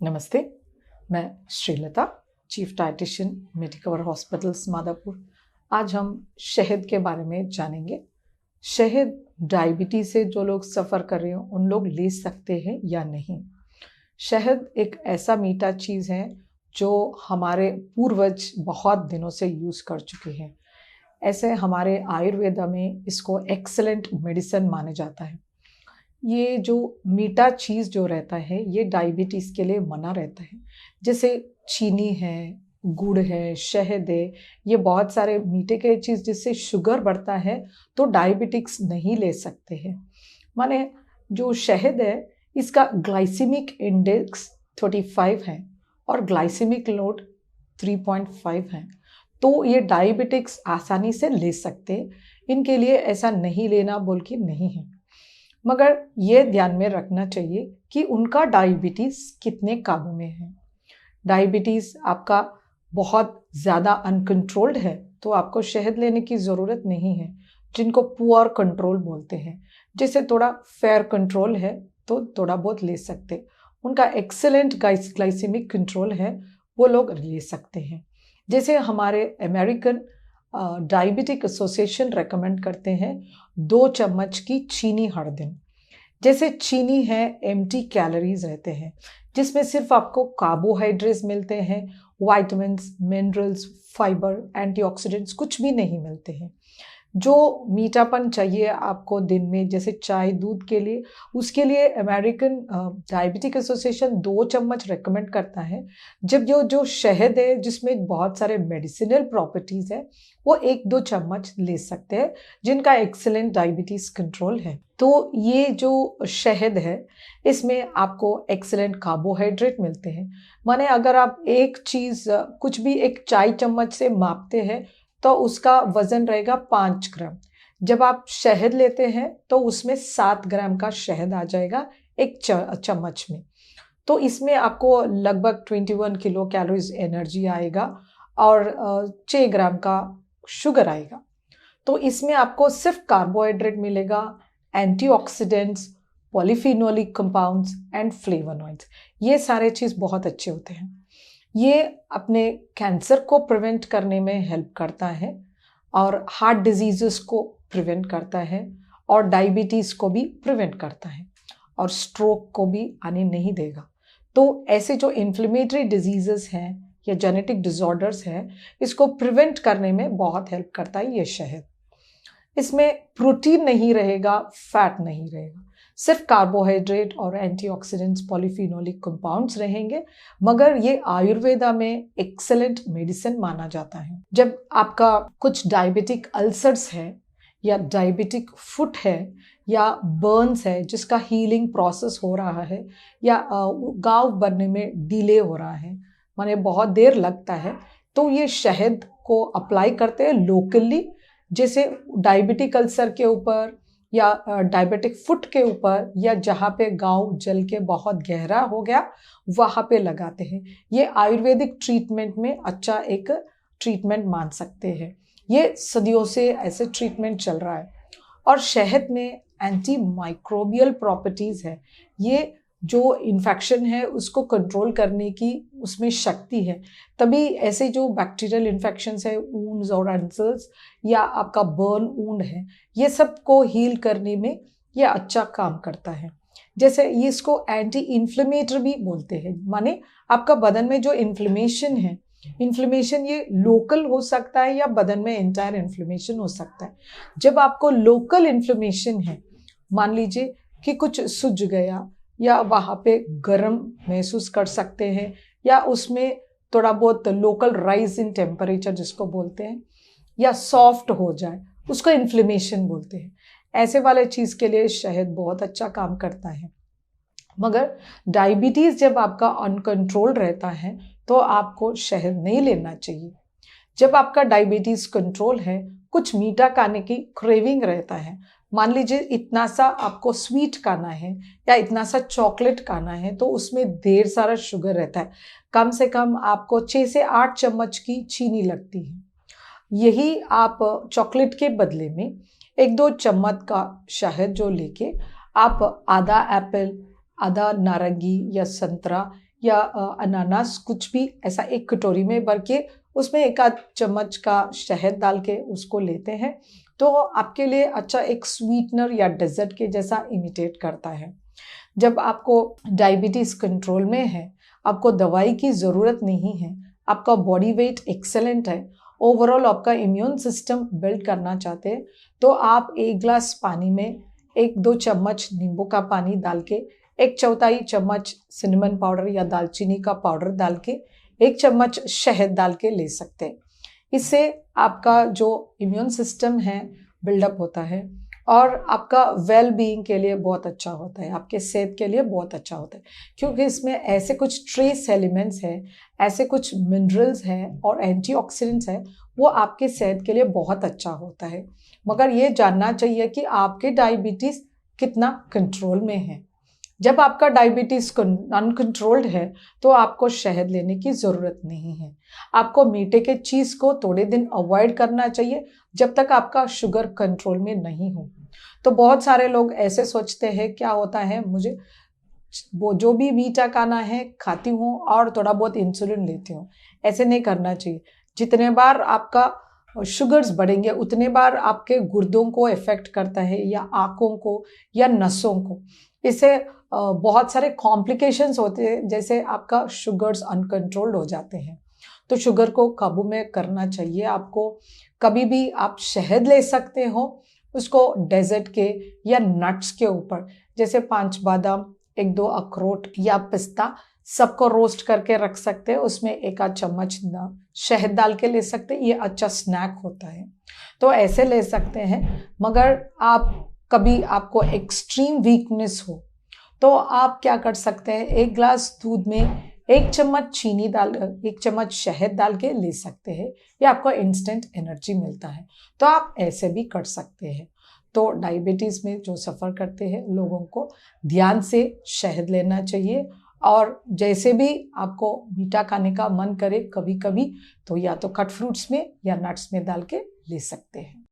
नमस्ते, मैं Srilatha, chief dietitian Medicover hospitals Madhapur. आज हम शहद के बारे में जानेंगे। शहद डायबिटीज से जो लोग सफ़र कर रहे हो उन लोग ले सकते हैं या नहीं। शहद एक ऐसा मीठा चीज़ है जो हमारे पूर्वज बहुत दिनों से यूज़ कर चुके हैं। ऐसे हमारे आयुर्वेदा में इसको एक्सेलेंट मेडिसिन माना जाता है। ये जो मीठा चीज़ जो रहता है ये डायबिटीज़ के लिए मना रहता है। जैसे चीनी है, गुड़ है, शहद है, ये बहुत सारे मीठे के चीज़ जिससे शुगर बढ़ता है तो डायबिटिक्स नहीं ले सकते हैं। माने जो शहद है इसका ग्लाइसेमिक इंडेक्स 35 है और ग्लाइसेमिक लोड 3.5 है, तो ये डायबिटिक्स आसानी से ले सकते। इनके लिए ऐसा नहीं लेना बोल के नहीं है, मगर ये ध्यान में रखना चाहिए कि उनका डायबिटीज़ कितने काबू में है। डायबिटीज़ आपका बहुत ज़्यादा अनकंट्रोल्ड है तो आपको शहद लेने की ज़रूरत नहीं है, जिनको पुअर कंट्रोल बोलते हैं। जैसे थोड़ा फेयर कंट्रोल है तो थोड़ा बहुत ले सकते। उनका एक्सेलेंट ग्लाइसेमिक कंट्रोल है, वो लोग ले सकते हैं। जैसे हमारे अमेरिकन डायबिटिक एसोसिएशन रेकमेंड करते हैं 2 चम्मच की चीनी हर दिन। जैसे चीनी है एम्प्टी कैलोरीज रहते हैं, जिसमें सिर्फ आपको कार्बोहाइड्रेट्स मिलते हैं, विटामिन्स, मिनरल्स, फाइबर, एंटीऑक्सीडेंट्स कुछ भी नहीं मिलते हैं। जो मीठापन चाहिए आपको दिन में, जैसे चाय दूध के लिए, उसके लिए अमेरिकन डायबिटिक एसोसिएशन 2 चम्मच रेकमेंड करता है। जब जो शहद है जिसमें बहुत सारे मेडिसिनल प्रॉपर्टीज़ है, वो 1-2 चम्मच ले सकते हैं, जिनका एक्सेलेंट डायबिटीज़ कंट्रोल है। तो ये जो शहद है इसमें आपको एक्सेलेंट कार्बोहाइड्रेट मिलते हैं। माने अगर आप एक चीज़ कुछ भी एक चाय चम्मच से मापते हैं तो उसका वज़न रहेगा 5 ग्राम। जब आप शहद लेते हैं तो उसमें 7 ग्राम का शहद आ जाएगा एक चम्मच में। तो इसमें आपको लगभग 21 किलो कैलोरीज एनर्जी आएगा और 6 ग्राम का शुगर आएगा। तो इसमें आपको सिर्फ कार्बोहाइड्रेट मिलेगा, antioxidants, polyphenolic compounds and flavonoids. ये सारे चीज़ बहुत अच्छे होते हैं। ये अपने कैंसर को प्रिवेंट करने में हेल्प करता है और हार्ट डिजीज़ेस को प्रिवेंट करता है और डायबिटीज़ को भी प्रिवेंट करता है और स्ट्रोक को भी आने नहीं देगा। तो ऐसे जो इन्फ्लेमेटरी डिजीज़ेस हैं या जेनेटिक डिसऑर्डर्स हैं, इसको प्रिवेंट करने में बहुत हेल्प करता है ये शहद। इसमें प्रोटीन नहीं रहेगा, फैट नहीं रहेगा, सिर्फ कार्बोहाइड्रेट और एंटीऑक्सीडेंट्स, पॉलीफिनोलिक कंपाउंड्स रहेंगे, मगर ये आयुर्वेदा में एक्सेलेंट मेडिसिन माना जाता है। जब आपका कुछ डायबिटिक अल्सर्स है या डायबिटिक फुट है या बर्न्स है जिसका हीलिंग प्रोसेस हो रहा है या घाव बनने में डिले हो रहा है, माने बहुत देर लगता है, तो ये शहद को अप्लाई करते हैं लोकली। जैसे डायबिटिक अल्सर के ऊपर या डायबिटिक फुट के ऊपर या जहाँ पे घाव जल के बहुत गहरा हो गया वहाँ पे लगाते हैं। ये आयुर्वेदिक ट्रीटमेंट में अच्छा एक ट्रीटमेंट मान सकते हैं। ये सदियों से ऐसे ट्रीटमेंट चल रहा है और शहद में एंटी माइक्रोबियल प्रॉपर्टीज़ है। ये जो इन्फेक्शन है उसको कंट्रोल करने की उसमें शक्ति है। तभी ऐसे जो बैक्टीरियल इन्फेक्शंस है, वुंड्स और अल्सर्स या आपका बर्न वुंड है, ये सब को हील करने में ये अच्छा काम करता है। जैसे ये इसको एंटी इन्फ्लेमेटरी भी बोलते हैं, माने आपका बदन में जो इन्फ्लेमेशन है, इन्फ्लेमेशन ये लोकल हो सकता है या बदन में एंटायर इन्फ्लेमेशन हो सकता है। जब आपको लोकल इन्फ्लेमेशन है, मान लीजिए कि कुछ सूज गया या वहाँ पे गर्म महसूस कर सकते हैं या उसमें थोड़ा बहुत लोकल राइज इन टेम्परेचर जिसको बोलते हैं, या सॉफ्ट हो जाए, उसको इन्फ्लेमेशन बोलते हैं। ऐसे वाले चीज़ के लिए शहद बहुत अच्छा काम करता है। मगर डायबिटीज़ जब आपका अनकंट्रोल रहता है तो आपको शहद नहीं लेना चाहिए। जब आपका डायबिटीज़ कंट्रोल है, कुछ मीठा खाने की क्रेविंग रहता है, मान लीजिए इतना सा आपको स्वीट खाना है या इतना सा चॉकलेट खाना है, तो उसमें ढेर सारा शुगर रहता है। कम से कम आपको 6 से 8 चम्मच की चीनी लगती है। यही आप चॉकलेट के बदले में 1-2 चम्मच का शहद जो लेके आप आधा एप्पल, आधा नारंगी या संतरा या अनानास, कुछ भी ऐसा एक कटोरी में भर के उसमें एक आध चम्मच का शहद डाल के उसको लेते हैं तो आपके लिए अच्छा एक स्वीटनर या डेजर्ट के जैसा इमिटेट करता है। जब आपको डायबिटीज कंट्रोल में है, आपको दवाई की ज़रूरत नहीं है, आपका बॉडी वेट एक्सेलेंट है, ओवरऑल आपका इम्यून सिस्टम बिल्ड करना चाहते हैं, तो आप एक ग्लास पानी में 1-2 चम्मच नींबू का पानी डाल के 1/4 चम्मच सिनेमन पाउडर या दालचीनी का पाउडर डाल के 1 चम्मच शहद डाल के ले सकते हैं। इससे आपका जो इम्यून सिस्टम है बिल्डअप होता है और आपका वेल बीइंग के लिए बहुत अच्छा होता है, आपके सेहत के लिए बहुत अच्छा होता है, क्योंकि इसमें ऐसे कुछ ट्रेस एलिमेंट्स हैं, ऐसे कुछ मिनरल्स हैं और एंटीऑक्सीडेंट्स हैं, वो आपके सेहत के लिए बहुत अच्छा होता है। मगर ये जानना चाहिए कि आपके डायबिटीज़ कितना कंट्रोल में है। जब आपका डायबिटीज़ अनकंट्रोल्ड है तो आपको शहद लेने की ज़रूरत नहीं है। आपको मीठे के चीज़ को थोड़े दिन अवॉइड करना चाहिए जब तक आपका शुगर कंट्रोल में नहीं हो। तो बहुत सारे लोग ऐसे सोचते हैं, क्या होता है, मुझे वो जो भी मीठा खाना है खाती हूँ और थोड़ा बहुत इंसुलिन लेती हूँ। ऐसे नहीं करना चाहिए। जितने बार आपका शुगर्स बढ़ेंगे उतने बार आपके गुर्दों को इफेक्ट करता है या आँखों को या नसों को। इससे बहुत सारे कॉम्प्लिकेशंस होते हैं, जैसे आपका शुगर्स अनकंट्रोल्ड हो जाते हैं। तो शुगर को काबू में करना चाहिए आपको। कभी भी आप शहद ले सकते हो, उसको डेजर्ट के या नट्स के ऊपर, जैसे 5 बादाम, 1-2 अखरोट या पिस्ता, सबको रोस्ट करके रख सकते हैं, उसमें 1 आध चम्मच शहद डाल के ले सकते हैं। ये अच्छा स्नैक होता है, तो ऐसे ले सकते हैं। मगर आप कभी आपको एक्सट्रीम वीकनेस हो तो आप क्या कर सकते हैं, 1 ग्लास दूध में 1 चम्मच चीनी डाल 1 चम्मच शहद डाल के ले सकते हैं। ये आपको इंस्टेंट एनर्जी मिलता है, तो आप ऐसे भी कर सकते हैं। तो डायबिटीज़ में जो सफ़र करते हैं लोगों को ध्यान से शहद लेना चाहिए, और जैसे भी आपको मीठा खाने का मन करे कभी कभी, तो या तो कट फ्रूट्स में या नट्स में डाल के ले सकते हैं।